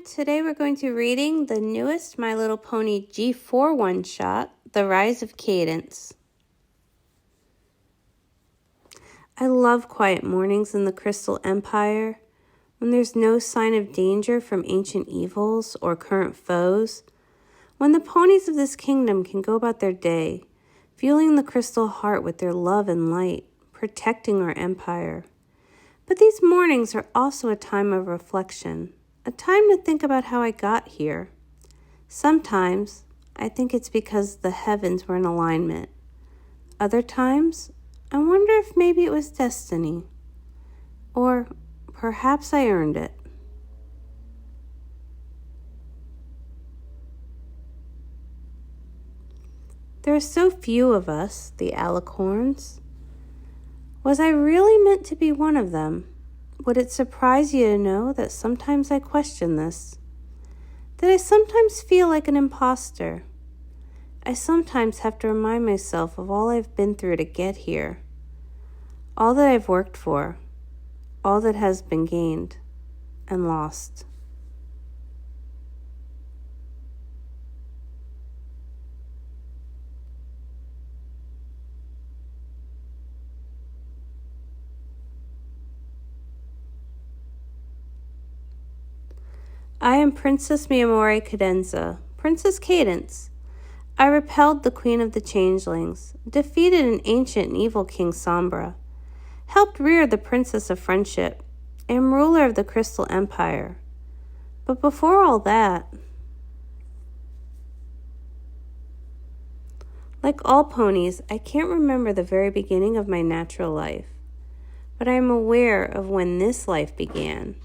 Today we're going to be reading the newest My Little Pony G4 one-shot, The Rise of Cadence. I love quiet mornings in the Crystal Empire, when there's no sign of danger from ancient evils or current foes, when the ponies of this kingdom can go about their day, fueling the crystal heart with their love and light, protecting our empire. But these mornings are also a time of reflection, a time to think about how I got here. Sometimes, I think it's because the heavens were in alignment. Other times, I wonder if maybe it was destiny. Or perhaps I earned it. There are so few of us, the Alicorns. Was I really meant to be one of them? Would it surprise you to know that sometimes I question this? That I sometimes feel like an imposter? I sometimes have to remind myself of all I've been through to get here. All that I've worked for. All that has been gained and lost. I am Princess Cadance, Princess Cadance. I repelled the Queen of the Changelings, defeated an ancient and evil King Sombra, helped rear the Princess of Friendship, am ruler of the Crystal Empire. But before all that, like all ponies, I can't remember the very beginning of my natural life, but I am aware of when this life began.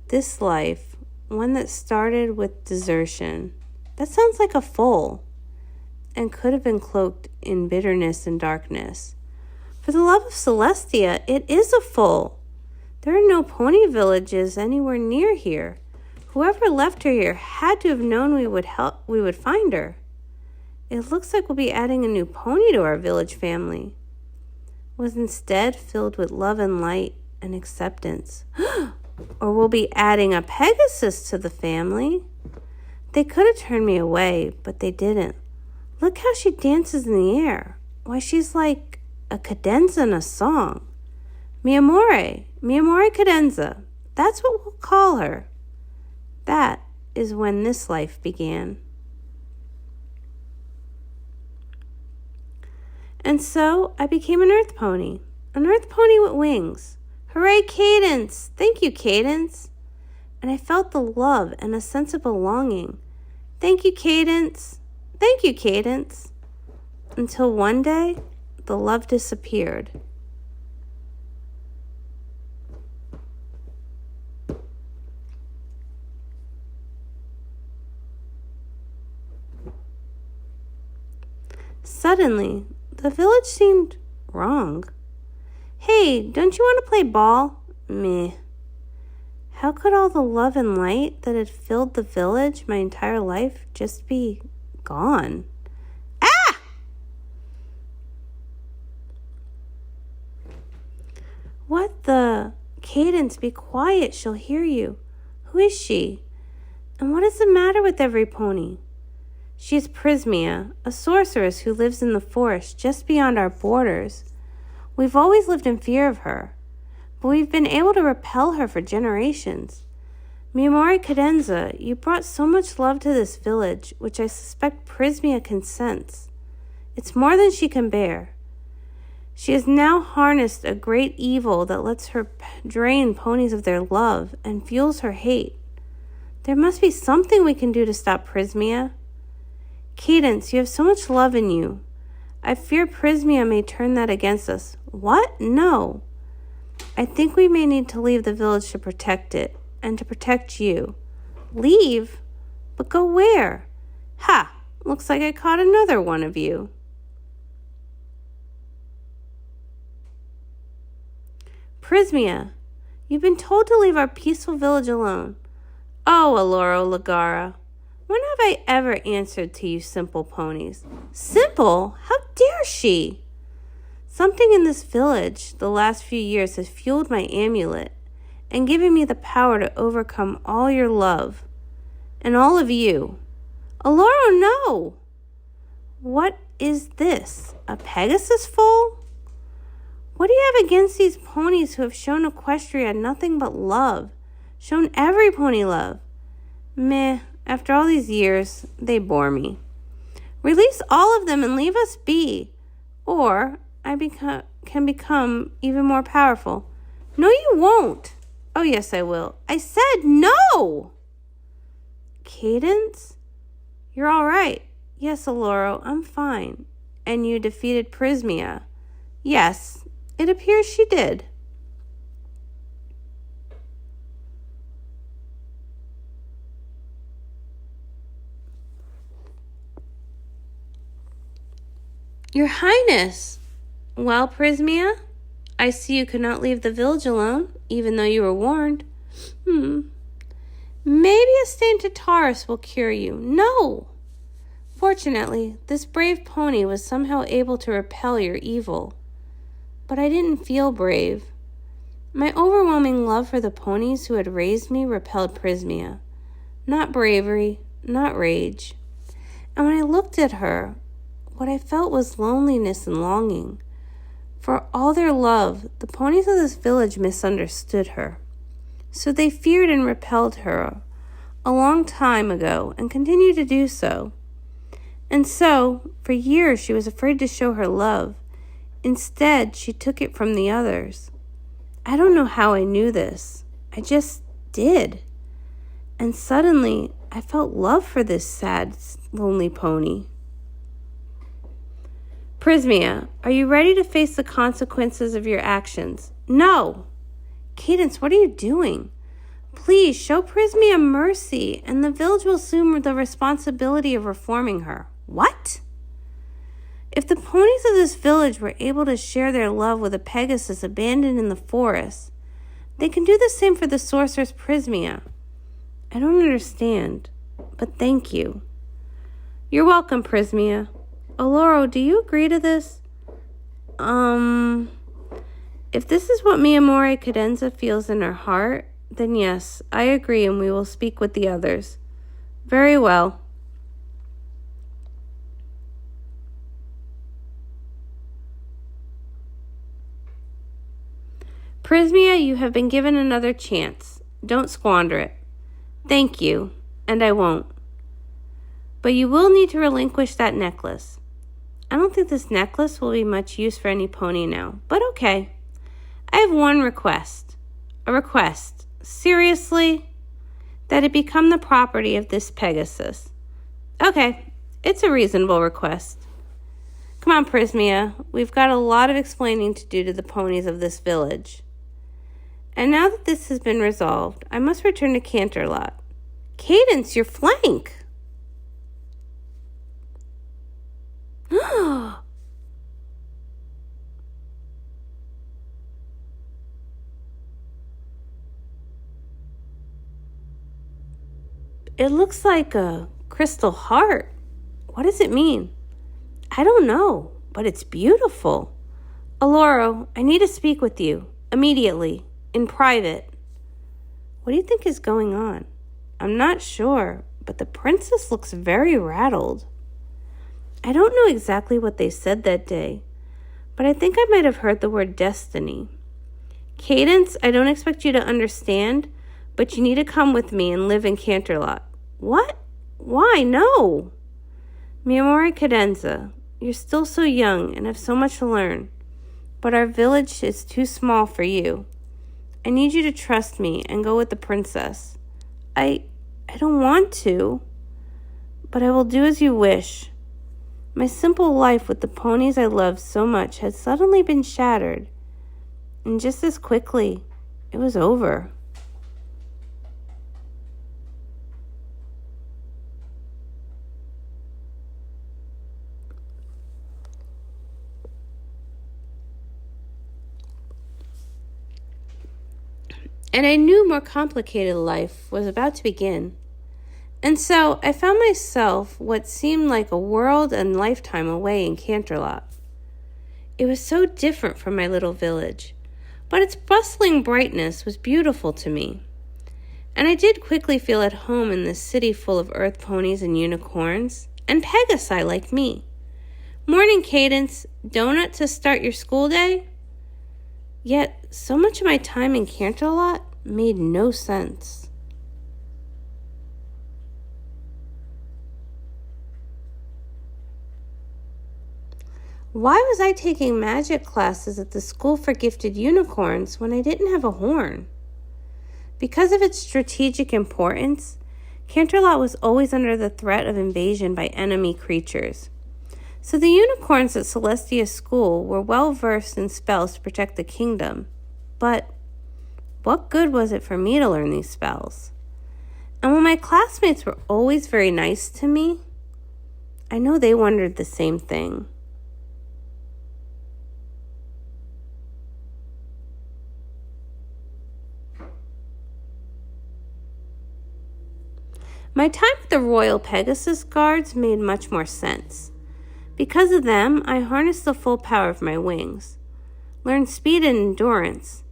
This life, one that started with desertion. That sounds like a foal, and could have been cloaked in bitterness and darkness. For the love of Celestia, it is a foal. There are no pony villages anywhere near here. Whoever left her here had to have known we would find her. It looks like we'll be adding a new pony to our village family. Was instead filled with love and light and acceptance. Or we'll be adding a Pegasus to the family. They could have turned me away, but they didn't. Look how she dances in the air. Why, she's like a cadenza in a song. Mi amore cadenza. That's what we'll call her. That is when this life began. And so I became an earth pony with wings. Hooray, Cadence! Thank you, Cadence. And I felt the love and a sense of belonging. Thank you, Cadence. Thank you, Cadence. Until one day, the love disappeared. Suddenly, the village seemed wrong. Hey, don't you want to play ball? Meh. How could all the love and light that had filled the village my entire life just be gone? Ah! What the? Cadence, be quiet. She'll hear you. Who is she? And what is the matter with every pony? She is Prisia, a sorceress who lives in the forest just beyond our borders. We've always lived in fear of her, but we've been able to repel her for generations. Mi amore cadenza, you brought so much love to this village, which I suspect Prisia can sense. It's more than she can bear. She has now harnessed a great evil that lets her drain ponies of their love and fuels her hate. There must be something we can do to stop Prisia. Cadence, you have so much love in you. I fear Prisia may turn that against us. What? No. I think we may need to leave the village to protect it, and to protect you. Leave? But go where? Ha! Looks like I caught another one of you. Prisia, you've been told to leave our peaceful village alone. Oh, Aloro Lagara. When have I ever answered to you simple ponies? Simple? How dare she? Something in this village the last few years has fueled my amulet and given me the power to overcome all your love. And all of you. Aloro, no! What is this? A Pegasus foal? What do you have against these ponies who have shown Equestria nothing but love? Shown every pony love? Meh, after all these years, they bore me. Release all of them and leave us be. Or I can become even more powerful. No, you won't. Oh, yes, I will. I said no! Cadence? You're all right. Yes, Aloro, I'm fine. And you defeated Prisia. Yes, it appears she did. Your Highness! Well, Prisia, I see you could not leave the village alone, even though you were warned. Maybe a stain to Taurus will cure you. No! Fortunately, this brave pony was somehow able to repel your evil. But I didn't feel brave. My overwhelming love for the ponies who had raised me repelled Prisia. Not bravery, not rage. And when I looked at her, what I felt was loneliness and longing. For all their love, the ponies of this village misunderstood her. So they feared and repelled her a long time ago and continue to do so. And so, for years, she was afraid to show her love. Instead, she took it from the others. I don't know how I knew this. I just did. And suddenly, I felt love for this sad, lonely pony. Prisia, are you ready to face the consequences of your actions? No! Cadence, what are you doing? Please, show Prisia mercy, and the village will assume the responsibility of reforming her. What? If the ponies of this village were able to share their love with a Pegasus abandoned in the forest, they can do the same for the sorceress Prisia. I don't understand, but thank you. You're welcome, Prisia. Aloro, do you agree to this? If this is what Miamore Cadance feels in her heart, then yes, I agree and we will speak with the others. Very well. Prisia, you have been given another chance. Don't squander it. Thank you, and I won't. But you will need to relinquish that necklace. I don't think this necklace will be much use for any pony now, but okay. I have one request. A request. Seriously? That it become the property of this Pegasus. Okay, it's a reasonable request. Come on, Prisia. We've got a lot of explaining to do to the ponies of this village. And now that this has been resolved, I must return to Canterlot. Cadence, your flank! It looks like a crystal heart. What does it mean? I don't know, but it's beautiful. Aloro, I need to speak with you immediately, in private. What do you think is going on? I'm not sure, but the princess looks very rattled. I don't know exactly what they said that day, but I think I might have heard the word destiny. Cadence, I don't expect you to understand, but you need to come with me and live in Canterlot. What? Why? No. Miamore Cadance, you're still so young and have so much to learn, but our village is too small for you. I need you to trust me and go with the princess. I don't want to, but I will do as you wish. My simple life with the ponies I loved so much had suddenly been shattered, and just as quickly, it was over. And I knew more complicated life was about to begin. And so I found myself what seemed like a world and lifetime away in Canterlot. It was so different from my little village, but its bustling brightness was beautiful to me. And I did quickly feel at home in this city full of earth ponies and unicorns, and Pegasi like me. Morning, Cadence. Donut to start your school day? Yet, so much of my time in Canterlot made no sense. Why was I taking magic classes at the School for Gifted Unicorns when I didn't have a horn? Because of its strategic importance, Canterlot was always under the threat of invasion by enemy creatures. So the unicorns at Celestia's school were well versed in spells to protect the kingdom. But what good was it for me to learn these spells? And when my classmates were always very nice to me, I know they wondered the same thing. My time with the Royal Pegasus Guards made much more sense. Because of them, I harnessed the full power of my wings, learned speed and endurance,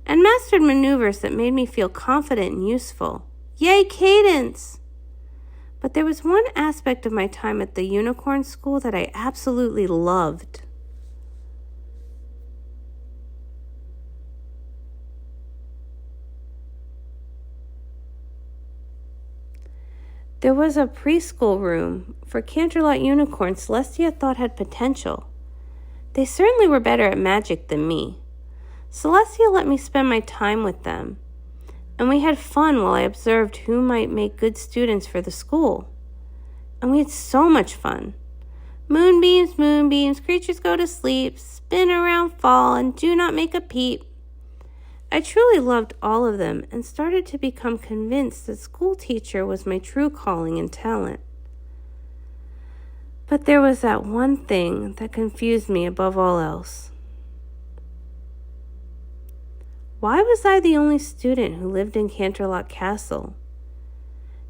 and mastered maneuvers that made me feel confident and useful. Yay, Cadence! But there was one aspect of my time at the Unicorn School that I absolutely loved. There was a preschool room for Canterlot unicorns Celestia thought had potential. They certainly were better at magic than me. Celestia let me spend my time with them, and we had fun while I observed who might make good students for the school. And we had so much fun. Moonbeams, creatures go to sleep, spin around, fall, and do not make a peep. I truly loved all of them and started to become convinced that school teacher was my true calling and talent. But there was that one thing that confused me above all else. Why was I the only student who lived in Canterlot Castle?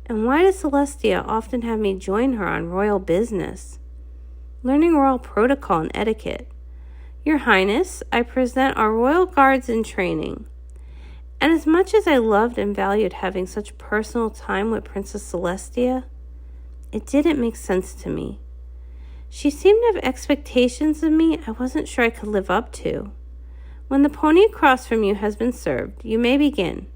And why did Celestia often have me join her on royal business, learning royal protocol and etiquette? Your Highness, I present our royal guards in training. And as much as I loved and valued having such personal time with Princess Celestia, it didn't make sense to me. She seemed to have expectations of me I wasn't sure I could live up to. When the pony across from you has been served, you may begin.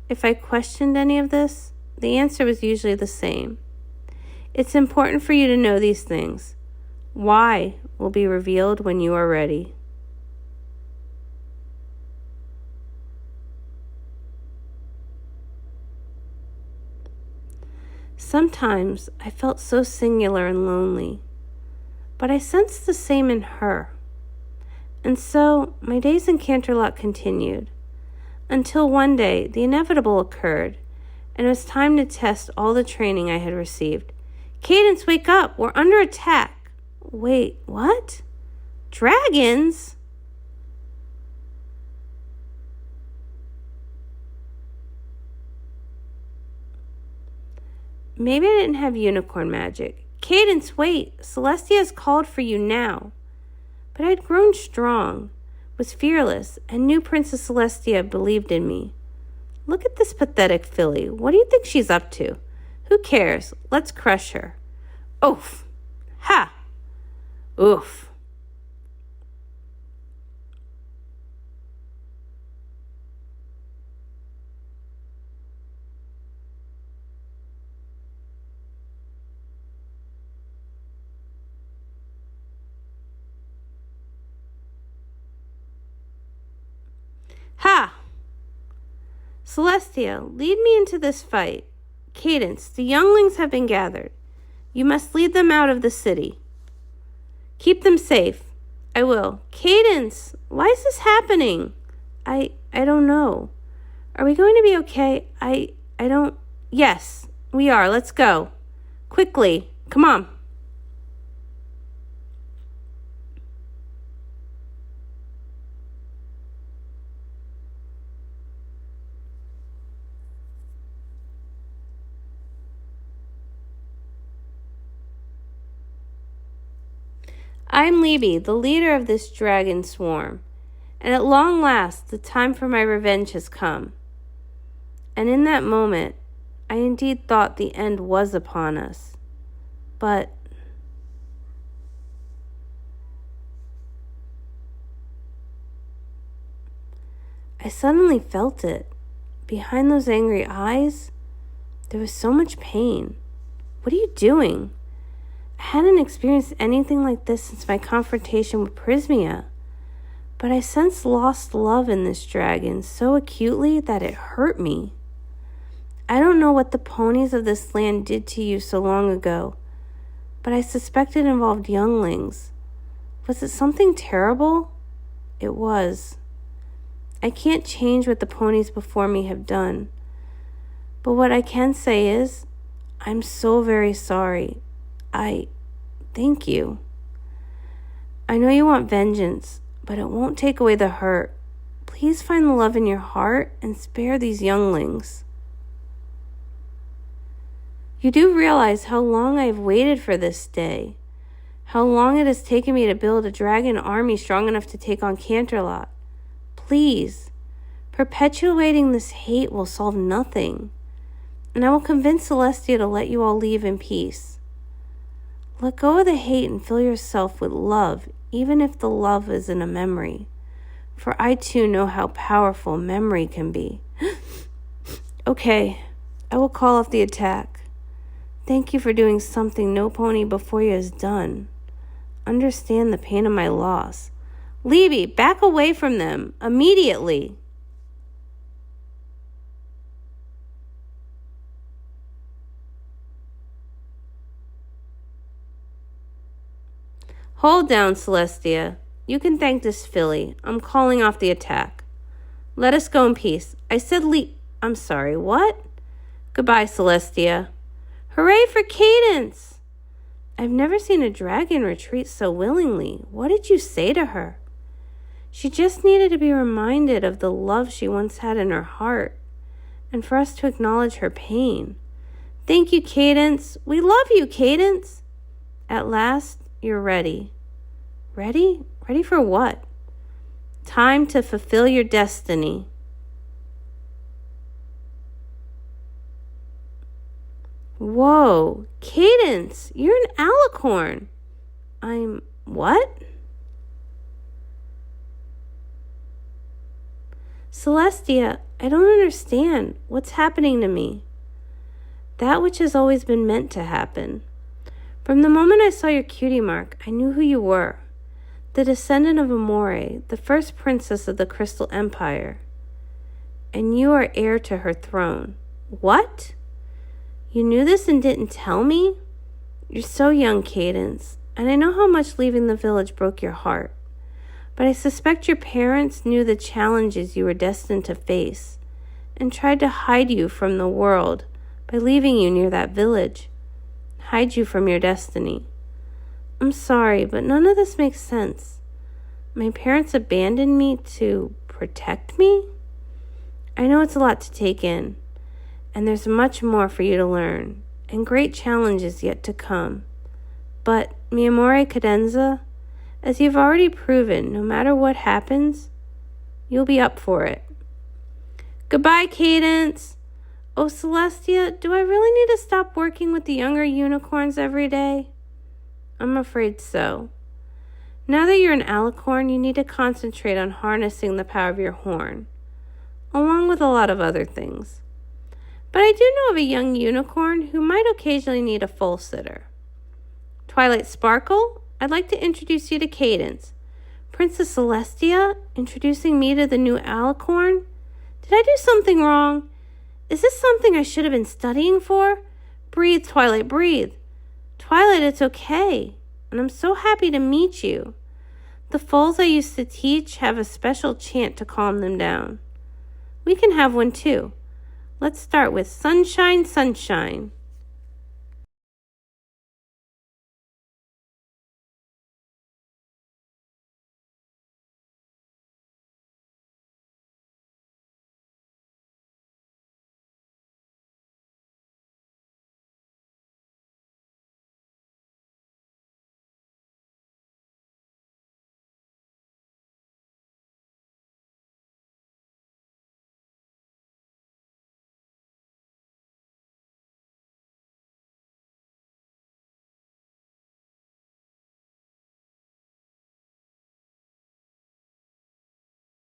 If I questioned any of this, the answer was usually the same. It's important for you to know these things. Why will be revealed when you are ready. Sometimes I felt so singular and lonely, but I sensed the same in her. And so my days in Canterlot continued, until one day the inevitable occurred, and it was time to test all the training I had received. Cadence, wake up! We're under attack! Wait, what? Dragons? Maybe I didn't have unicorn magic. Cadence, wait! Celestia has called for you now. But I'd grown strong, was fearless, and knew Princess Celestia believed in me. Look at this pathetic filly. What do you think she's up to? Who cares? Let's crush her. Oof! Ha! Oof! Ha! Celestia, lead me into this fight. Cadence, the younglings have been gathered. You must lead them out of the city. Keep them safe. I will. Cadence, why is this happening? I don't know. Are we going to be okay? I don't... Yes, we are. Let's go. Quickly. Come on. I'm Libby, the leader of this dragon swarm, and at long last the time for my revenge has come. And in that moment, I indeed thought the end was upon us. But I suddenly felt it. Behind those angry eyes, there was so much pain. What are you doing? I hadn't experienced anything like this since my confrontation with Prisia, but I sensed lost love in this dragon so acutely that it hurt me. I don't know what the ponies of this land did to you so long ago, but I suspect it involved younglings. Was it something terrible? It was. I can't change what the ponies before me have done, but what I can say is, I'm so very sorry. Thank you. I know you want vengeance, but it won't take away the hurt. Please find the love in your heart and spare these younglings. You do realize how long I have waited for this day, how long it has taken me to build a dragon army strong enough to take on Canterlot. Please, perpetuating this hate will solve nothing, and I will convince Celestia to let you all leave in peace. Let go of the hate and fill yourself with love, even if the love is in a memory, for I too know how powerful memory can be. Okay, I will call off the attack. Thank you for doing something no pony before you has done. Understand the pain of my loss. Libby, back away from them, immediately. Hold down, Celestia. You can thank this filly. I'm calling off the attack. Let us go in peace. I said I'm sorry, what? Goodbye, Celestia. Hooray for Cadance! I've never seen a dragon retreat so willingly. What did you say to her? She just needed to be reminded of the love she once had in her heart, and for us to acknowledge her pain. Thank you, Cadance. We love you, Cadance. At last, you're ready. Ready? Ready for what? Time to fulfill your destiny. Whoa, Cadance, you're an Alicorn. I'm what? Celestia, I don't understand. What's happening to me? That which has always been meant to happen. From the moment I saw your cutie mark, I knew who you were. The descendant of Amore, the first princess of the Crystal Empire. And you are heir to her throne. What? You knew this and didn't tell me? You're so young, Cadance, and I know how much leaving the village broke your heart. But I suspect your parents knew the challenges you were destined to face and tried to hide you from the world by leaving you near that village. Hide you from your destiny. I'm sorry, but none of this makes sense. My parents abandoned me to protect me? I know it's a lot to take in, and there's much more for you to learn, and great challenges yet to come. But, mi amore cadenza, as you've already proven, no matter what happens, you'll be up for it. Goodbye, Cadance. Oh, Celestia, do I really need to stop working with the younger unicorns every day? I'm afraid so. Now that you're an Alicorn, you need to concentrate on harnessing the power of your horn, along with a lot of other things. But I do know of a young unicorn who might occasionally need a foal sitter. Twilight Sparkle, I'd like to introduce you to Cadance. Princess Celestia, introducing me to the new Alicorn. Did I do something wrong? Is this something I should have been studying for? Breathe, Twilight, breathe. Twilight, it's okay, and I'm so happy to meet you. The foals I used to teach have a special chant to calm them down. We can have one too. Let's start with Sunshine, Sunshine.